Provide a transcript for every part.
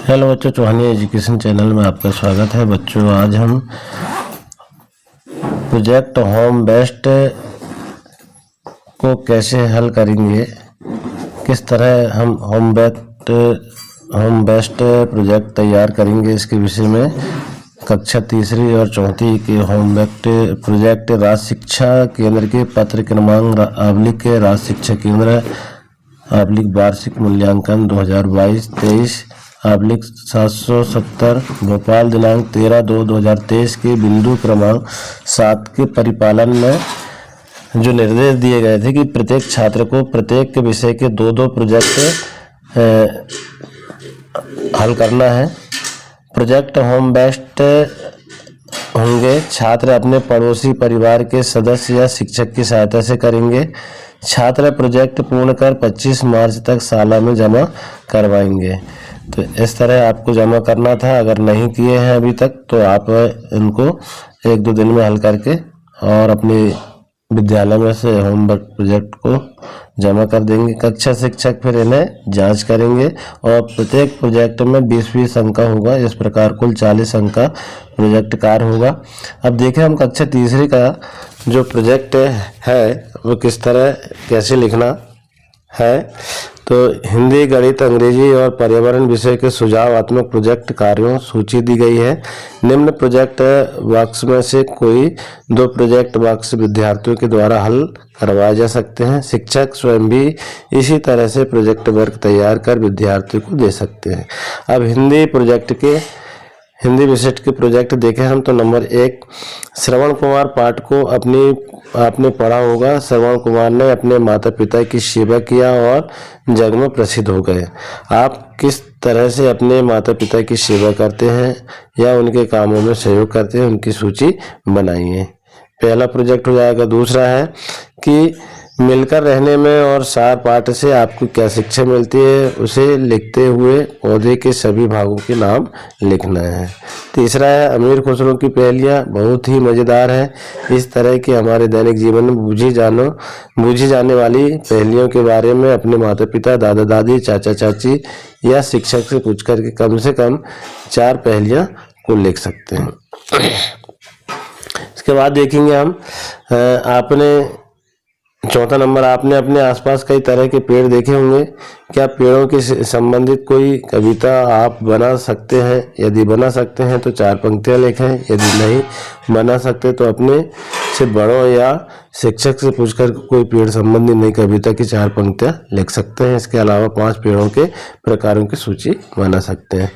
Hello बच्चों, चौहानी education channel में आपका स्वागत है। बच्चों, आज हम प्रोजेक्ट होम बेस्ड को कैसे हल करेंगे, किस तरह हम होम बेस्ड प्रोजेक्ट तैयार करेंगे, इसके विषय में कक्षा तीसरी और चौथी के होम बेस्ड प्रोजेक्ट राज्य शिक्षा केंद्र के पत्र क्रमांक / राज्य शिक्षा केंद्र / वार्षिक मूल्यांकन 2022-23 /770 भोपाल दिनांक 13/2/2023 के बिंदु क्रमांक 7 के परिपालन में जो निर्देश दिए गए थे कि प्रत्येक छात्र को प्रत्येक विषय के 2 प्रोजेक्ट हल करना है। प्रोजेक्ट होम बेस्ड होंगे। छात्र अपने पड़ोसी परिवार के सदस्य या शिक्षक की सहायता से करेंगे। छात्र प्रोजेक्ट पूर्ण कर 25 मार्च तक शाला में जमा करवाएंगे। तो इस तरह आपको जमा करना था। अगर नहीं किए हैं अभी तक तो आप इनको 1-2 दिन में हल करके और अपने विद्यालय में से होमवर्क प्रोजेक्ट को जमा कर देंगे। कक्षा शिक्षक फिर इन्हें जांच करेंगे और प्रत्येक प्रोजेक्ट में 20-20 अंक का होगा। इस प्रकार कुल 40 अंक का प्रोजेक्ट कार्य होगा। अब देखें हम कक्षा तीसरी का जो प्रोजेक्ट है वो किस तरह कैसे लिखना है। तो हिंदी, गणित, अंग्रेजी और पर्यावरण विषय के सुझावात्मक प्रोजेक्ट कार्यों सूची दी गई है। निम्न प्रोजेक्ट बॉक्स में से कोई 2 प्रोजेक्ट बॉक्स विद्यार्थियों के द्वारा हल करवाए जा सकते हैं। शिक्षक स्वयं भी इसी तरह से प्रोजेक्ट वर्क तैयार कर विद्यार्थियों को दे सकते हैं। अब हिंदी विषय के प्रोजेक्ट देखें हम तो नंबर 1 श्रवण कुमार पाठ को आपने पढ़ा होगा। श्रवण कुमार ने अपने माता पिता की सेवा किया और जग में प्रसिद्ध हो गए। आप किस तरह से अपने माता पिता की सेवा करते हैं या उनके कामों में सहयोग करते हैं, उनकी सूची बनाइए। पहला प्रोजेक्ट हो जाएगा। दूसरा है कि मिलकर रहने में और सार पाठ से आपको क्या शिक्षा मिलती है, उसे लिखते हुए पौधे के सभी भागों के नाम लिखना है। तीसरा है अमीर खुसरो की पहेलियाँ बहुत ही मज़ेदार है। इस तरह की हमारे दैनिक जीवन में बूझी जाने वाली पहेलियों के बारे में अपने माता पिता, दादा दादी, चाचा चाची या शिक्षक से पूछकर के कम से कम 4 पहेलियाँ को लिख सकते हैं। इसके बाद देखेंगे हम चौथा नंबर, आपने अपने आसपास कई तरह के पेड़ देखे होंगे। क्या पेड़ों के संबंधित कोई कविता आप बना सकते हैं? यदि बना सकते हैं तो 4 पंक्तियां लिखें। यदि नहीं बना सकते तो अपने से बड़ों या शिक्षक से पूछकर कोई पेड़ संबंधी नई कविता की 4 पंक्तियां लिख सकते हैं। इसके अलावा 5 पेड़ों के प्रकारों की सूची बना सकते हैं।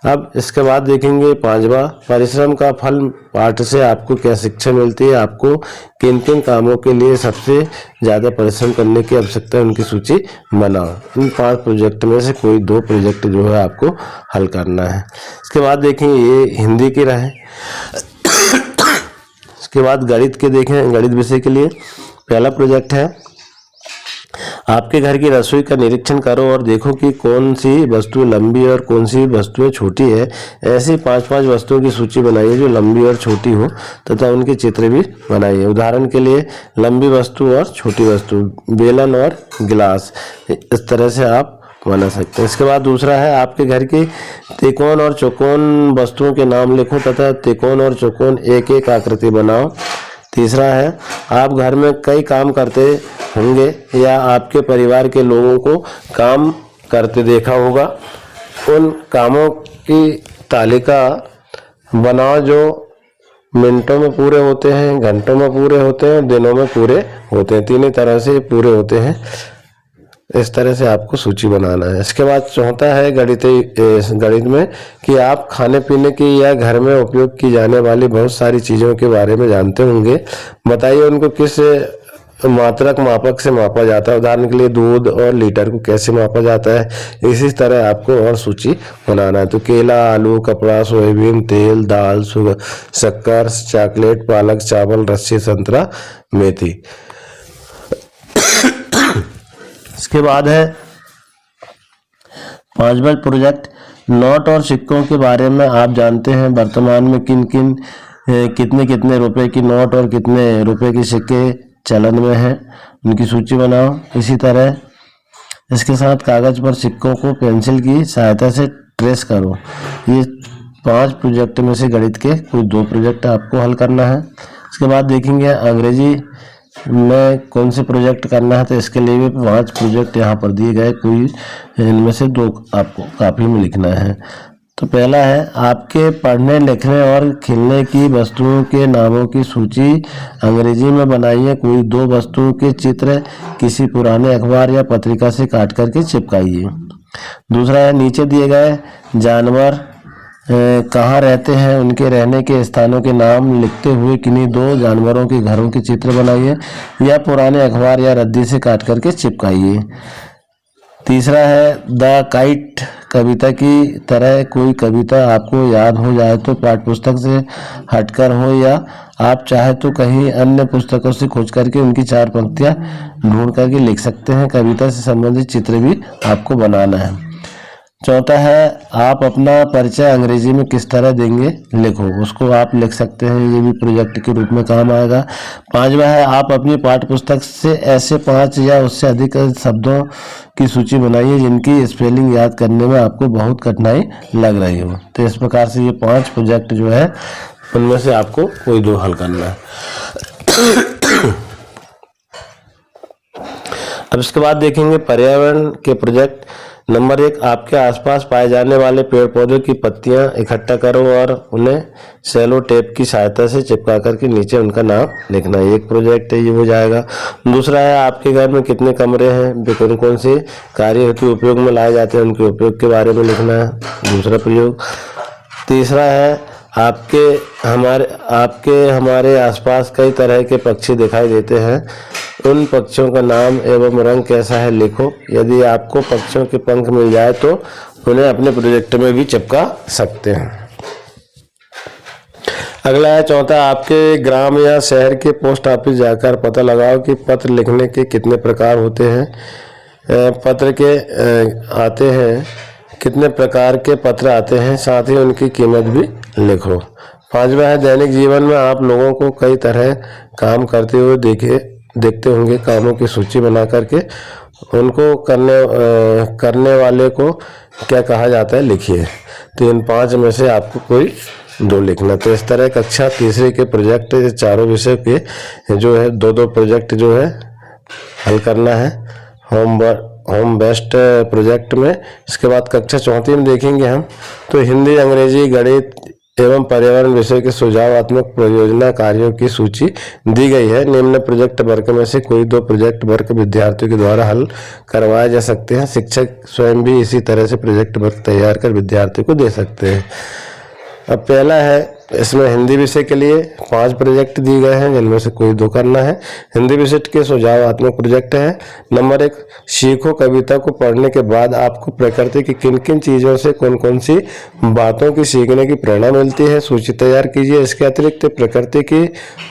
अब इसके बाद देखेंगे 5वां, परिश्रम का फल पाठ से आपको क्या शिक्षा मिलती है। आपको किन किन कामों के लिए सबसे ज़्यादा परिश्रम करने की आवश्यकता है, उनकी सूची बनाओ। इन 5 प्रोजेक्ट में से कोई 2 प्रोजेक्ट जो है आपको हल करना है। इसके बाद देखेंगे ये हिंदी की रहे। इसके बाद गणित के देखें। गणित विषय के लिए पहला प्रोजेक्ट है आपके घर की रसोई का निरीक्षण करो और देखो कि कौन सी वस्तु लंबी और कौन सी वस्तुएं छोटी है। ऐसी 5-5 वस्तुओं की सूची बनाइए जो लंबी और छोटी हो तथा उनके चित्र भी बनाइए। उदाहरण के लिए लंबी वस्तु और छोटी वस्तु, बेलन और गिलास, इस तरह से आप बना सकते हैं। इसके बाद दूसरा है आपके घर की त्रिकोण और चौकोन वस्तुओं के नाम लिखो तथा त्रिकोण और चौकोन एक आकृति बनाओ। तीसरा है आप घर में कई काम करते होंगे या आपके परिवार के लोगों को काम करते देखा होगा। उन कामों की तालिका बनाओ जो मिनटों में पूरे होते हैं, घंटों में पूरे होते हैं, दिनों में पूरे होते हैं। 3 तरह से पूरे होते हैं। इस तरह से आपको सूची बनाना है। इसके बाद चौथा है गणित में कि आप खाने पीने की या घर में उपयोग की जाने वाली बहुत सारी चीज़ों के बारे में जानते होंगे। बताइए उनको किस मात्रक मापक से मापा जाता है। उदाहरण के लिए दूध और लीटर को कैसे मापा जाता है। इसी तरह आपको और सूची बनाना है। तो केला, आलू, कपड़ा, सोयाबीन, तेल, दाल, शक्कर, चॉकलेट, पालक, चावल, रस्सी, संतरा, मेथी। इसके बाद है 5वां प्रोजेक्ट नोट और सिक्कों के बारे में आप जानते हैं वर्तमान में कितने रुपए की नोट और कितने रुपए के सिक्के चलन में हैं, उनकी सूची बनाओ। इसी तरह इसके साथ कागज पर सिक्कों को पेंसिल की सहायता से ट्रेस करो। ये 5 प्रोजेक्ट में से गणित के कोई 2 प्रोजेक्ट आपको हल करना है। इसके बाद देखेंगे अंग्रेजी में कौन से प्रोजेक्ट करना है, तो इसके लिए भी 5 प्रोजेक्ट यहाँ पर दिए गए, कोई इनमें से 2 आपको कॉपी में लिखना है। तो पहला है आपके पढ़ने लिखने और खेलने की वस्तुओं के नामों की सूची अंग्रेजी में बनाइए। कोई 2 वस्तुओं के चित्र किसी पुराने अखबार या पत्रिका से काट करके चिपकाइए। दूसरा है नीचे दिए गए जानवर कहाँ रहते हैं, उनके रहने के स्थानों के नाम लिखते हुए किन्हीं 2 जानवरों के घरों के चित्र बनाइए या पुराने अखबार या रद्दी से काट करके चिपकाइए। तीसरा है द काइट कविता की तरह कोई कविता आपको याद हो जाए तो पाठ्य पुस्तक से हटकर हो या आप चाहे तो कहीं अन्य पुस्तकों से खोज करके उनकी 4 पंक्तियां ढूंढ करके लिख सकते हैं। कविता से संबंधित चित्र भी आपको बनाना है। चौथा है आप अपना परिचय अंग्रेजी में किस तरह देंगे, लिखो, उसको आप लिख सकते हैं, ये भी प्रोजेक्ट के रूप में काम आएगा। 5वां है आप अपनी पाठ्य पुस्तक से ऐसे 5 या उससे अधिक शब्दों की सूची बनाइए जिनकी स्पेलिंग याद करने में आपको बहुत कठिनाई लग रही हो। तो इस प्रकार से ये 5 प्रोजेक्ट जो है उनमें से आपको कोई 2 हल करना है। अब इसके बाद देखेंगे पर्यावरण के प्रोजेक्ट। नंबर 1 आपके आसपास पाए जाने वाले पेड़ पौधों की पत्तियां इकट्ठा करो और उन्हें सेलो टेप की सहायता से चिपका करके नीचे उनका नाम लिखना। एक प्रोजेक्ट है, ये हो जाएगा। दूसरा है आपके घर में कितने कमरे हैं, कौन कौन से कार्य हेतु उपयोग में लाए जाते हैं, उनके उपयोग के बारे में लिखना है, दूसरा प्रयोग। तीसरा है आपके हमारे आसपास कई तरह के पक्षी दिखाई देते हैं, उन पक्षियों का नाम एवं रंग कैसा है, लिखो। यदि आपको पक्षियों के पंख मिल जाए तो उन्हें अपने प्रोजेक्ट में भी चिपका सकते हैं। अगला है चौथा आपके ग्राम या शहर के पोस्ट ऑफिस जाकर पता लगाओ कि पत्र लिखने के कितने प्रकार होते हैं, पत्र के आते हैं, कितने प्रकार के पत्र आते हैं, साथ ही उनकी कीमत भी लिखो। 5वां है दैनिक जीवन में आप लोगों को कई तरह काम करते हुए देखते होंगे। कामों की सूची बना करके उनको करने वाले को क्या कहा जाता है, लिखिए। तो इन 5 में से आपको कोई 2 लिखना। तो इस तरह कक्षा तीसरे के प्रोजेक्ट चारों विषय के जो है 2-2 प्रोजेक्ट जो है हल करना है होम बेस्ड प्रोजेक्ट में। इसके बाद कक्षा चौथी में देखेंगे हम तो हिंदी, अंग्रेजी, गणित एवं पर्यावरण विषय के सुझावात्मक परियोजना कार्यों की सूची दी गई है। निम्न प्रोजेक्ट वर्ग में से कोई 2 प्रोजेक्ट वर्ग विद्यार्थियों के द्वारा हल करवाए जा सकते हैं। शिक्षक स्वयं भी इसी तरह से प्रोजेक्ट वर्ग तैयार कर विद्यार्थियों को दे सकते हैं। अब पहला है इसमें हिंदी विषय के लिए 5 प्रोजेक्ट दिए गए हैं जिनमें से कोई 2 करना है। हिंदी विषय के सुझावात्मक प्रोजेक्ट है। नंबर 1 सीखो कविता को पढ़ने के बाद आपको प्रकृति की किन किन चीज़ों से कौन कौन सी बातों की सीखने की प्रेरणा मिलती है, सूची तैयार कीजिए। इसके अतिरिक्त प्रकृति की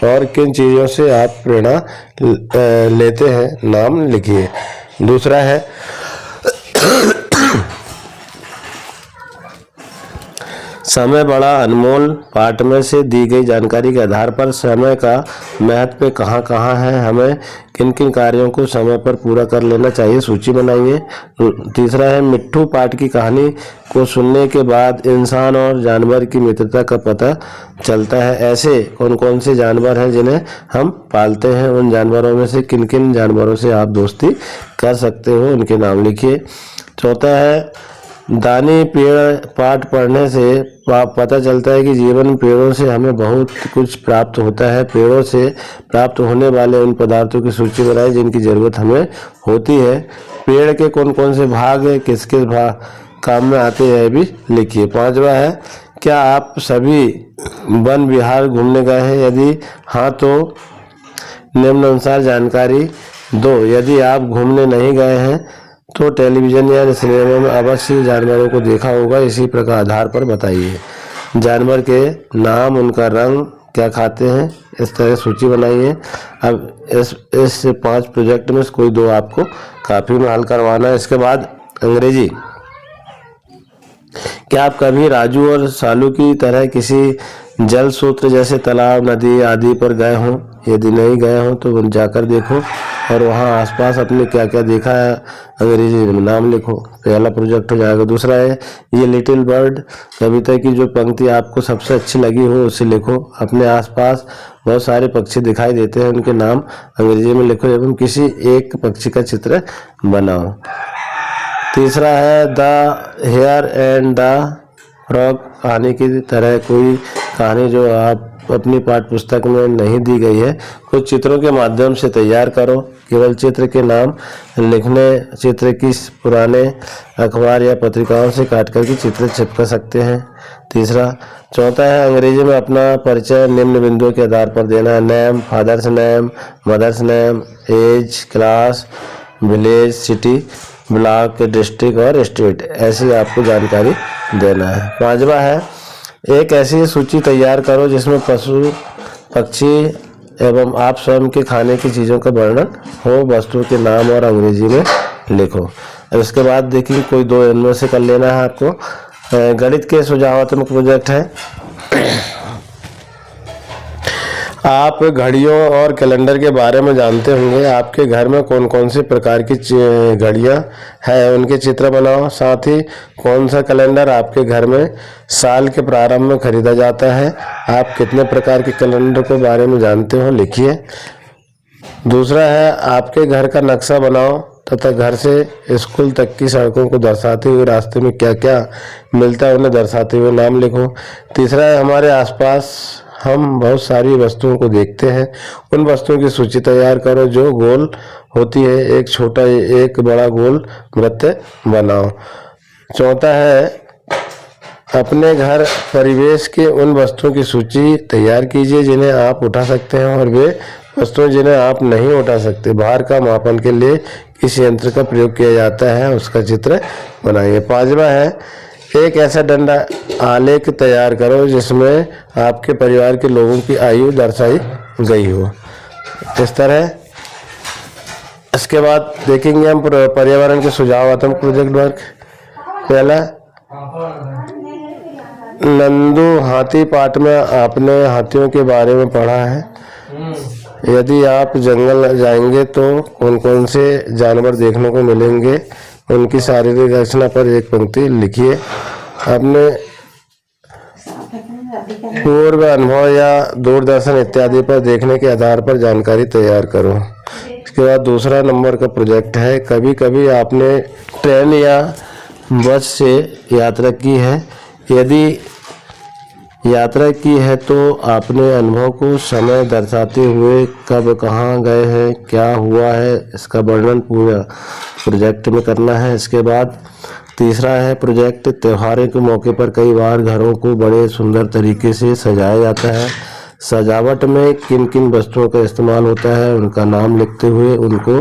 और किन चीज़ों से आप प्रेरणा लेते हैं, नाम लिखिए। दूसरा है समय बड़ा अनमोल। पाठ में से दी गई जानकारी के आधार पर समय का महत्व कहाँ कहाँ है, हमें किन किन कार्यों को समय पर पूरा कर लेना चाहिए, सूची बनाइए। तीसरा है मिट्ठू पाठ की कहानी को सुनने के बाद इंसान और जानवर की मित्रता का पता चलता है। ऐसे कौन कौन से जानवर हैं जिन्हें हम पालते हैं, उन जानवरों में से किन किन जानवरों से आप दोस्ती कर सकते हो, उनके नाम लिखिए। चौथा है दानी पेड़ पाठ पढ़ने से पता चलता है कि जीवन में पेड़ों से हमें बहुत कुछ प्राप्त होता है। पेड़ों से प्राप्त होने वाले उन पदार्थों की सूची बनाएं जिनकी ज़रूरत हमें होती है। पेड़ के कौन कौन से भाग किस किस भाग काम में आते हैं भी लिखिए। 5वां है क्या आप सभी वन विहार घूमने गए हैं, यदि हाँ तो निम्नानुसार जानकारी दो। यदि आप घूमने नहीं गए हैं तो टेलीविजन या सिनेमा में अवश्य जानवरों को देखा होगा, इसी प्रकार आधार पर बताइए। जानवर के नाम, उनका रंग, क्या खाते हैं, इस तरह सूची बनाइए। अब इस 5 प्रोजेक्ट में से कोई 2 आपको काफी में हल करवाना है। इसके बाद अंग्रेजी। क्या आप कभी राजू और सालू की तरह किसी जल सूत्र जैसे तालाब, नदी आदि पर गए हों? यदि नहीं गए हो तो जाकर देखो और वहाँ आसपास अपने क्या क्या देखा है अंग्रेजी में नाम लिखो। पहला प्रोजेक्ट हो जाएगा। दूसरा है ये लिटिल बर्ड, कविता की जो पंक्ति आपको सबसे अच्छी लगी हो उसे लिखो। अपने आसपास बहुत सारे पक्षी दिखाई देते हैं, उनके नाम अंग्रेजी में लिखो एवं किसी एक पक्षी का चित्र बनाओ। तीसरा है the hare and the frog, कहानी की तरह कोई कहानी जो आप अपनी पाठ्य पुस्तक में नहीं दी गई है कुछ चित्रों के माध्यम से तैयार करो। केवल चित्र के नाम लिखने, चित्र की पुराने अखबार या पत्रिकाओं से काट करके चित्र चिपका सकते हैं। चौथा है अंग्रेजी में अपना परिचय निम्न बिंदुओं के आधार पर देना है। Name, father's name, mother's name, age, class, village, city, block, district और स्टेट, ऐसी आपको जानकारी देना है। पांचवा है एक ऐसी सूची तैयार करो जिसमें पशु, पक्षी एवं आप स्वयं के खाने की चीज़ों का वर्णन हो। वस्तुओं के नाम और अंग्रेजी में लिखो। इसके बाद देखिए कोई दो इनमें से कर लेना है आपको। गणित के सुझावात्मक प्रोजेक्ट है। आप घड़ियों और कैलेंडर के बारे में जानते होंगे। आपके घर में कौन कौन से प्रकार की घड़ियां हैं उनके चित्र बनाओ। साथ ही कौन सा कैलेंडर आपके घर में साल के प्रारंभ में खरीदा जाता है। आप कितने प्रकार के कैलेंडर के बारे में जानते हो लिखिए। दूसरा है आपके घर का नक्शा बनाओ तथा घर से स्कूल तक की सड़कों को दर्शाते हुए रास्ते में क्या क्या मिलता है उन्हें दर्शाते हुए नाम लिखो। तीसरा है हमारे आसपास हम बहुत सारी वस्तुओं को देखते हैं, उन वस्तुओं की सूची तैयार करो जो गोल होती है। एक छोटा एक बड़ा गोल वृत्त बनाओ। चौथा है अपने घर परिवेश के उन वस्तुओं की सूची तैयार कीजिए जिन्हें आप उठा सकते हैं और वे वस्तुएं जिन्हें आप नहीं उठा सकते। भार का मापन के लिए किस यंत्र का प्रयोग किया जाता है उसका चित्र बनाइए। पांचवा है एक ऐसा डंडा आलेख तैयार करो जिसमें आपके परिवार के लोगों की आयु दर्शाई गई हो। इस तरह इसके बाद देखेंगे हम पर्यावरण के सुझावात्मक प्रोजेक्ट वर्क। पहला नंदू हाथी पाठ में आपने हाथियों के बारे में पढ़ा है। यदि आप जंगल जाएंगे तो कौन कौन से जानवर देखने को मिलेंगे उनकी शारीरिक रचना पर एक पंक्ति लिखिए। अपने पूर्व अनुभव या दूरदर्शन इत्यादि पर देखने के आधार पर जानकारी तैयार करो। इसके बाद दूसरा नंबर का प्रोजेक्ट है कभी कभी आपने ट्रेन या बस से यात्रा की है। यदि यात्रा की है तो आपने अनुभव को समय दर्शाते हुए कब कहाँ गए हैं क्या हुआ है इसका वर्णन पूरा प्रोजेक्ट में करना है। इसके बाद तीसरा है प्रोजेक्ट त्योहारों के मौके पर कई बार घरों को बड़े सुंदर तरीके से सजाया जाता है। सजावट में किन किन वस्तुओं का इस्तेमाल होता है उनका नाम लिखते हुए उनको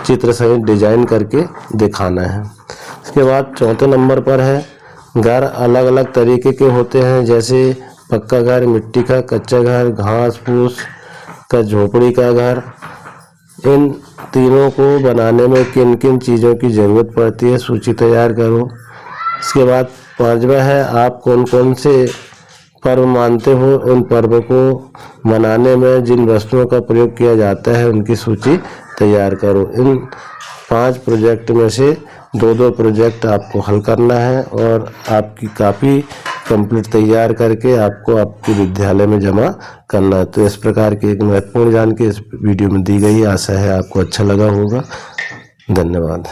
चित्र सहित डिजाइन करके दिखाना है। इसके बाद चौथे नंबर पर है घर अलग अलग तरीके के होते हैं जैसे पक्का घर, मिट्टी का, कच्चा घर, घास फूस का, झोपड़ी का घर। इन तीनों को बनाने में किन किन चीज़ों की ज़रूरत पड़ती है सूची तैयार करो। इसके बाद पांचवा है आप कौन कौन से पर्व मानते हो उन पर्वों को मनाने में जिन वस्तुओं का प्रयोग किया जाता है उनकी सूची तैयार करो। इन 5 प्रोजेक्ट में से 2-2 प्रोजेक्ट आपको हल करना है और आपकी कॉपी कंप्लीट तैयार करके आपको आपके विद्यालय में जमा करना है। तो इस प्रकार की एक महत्वपूर्ण जानकारी इस वीडियो में दी गई। आशा है आपको अच्छा लगा होगा। धन्यवाद।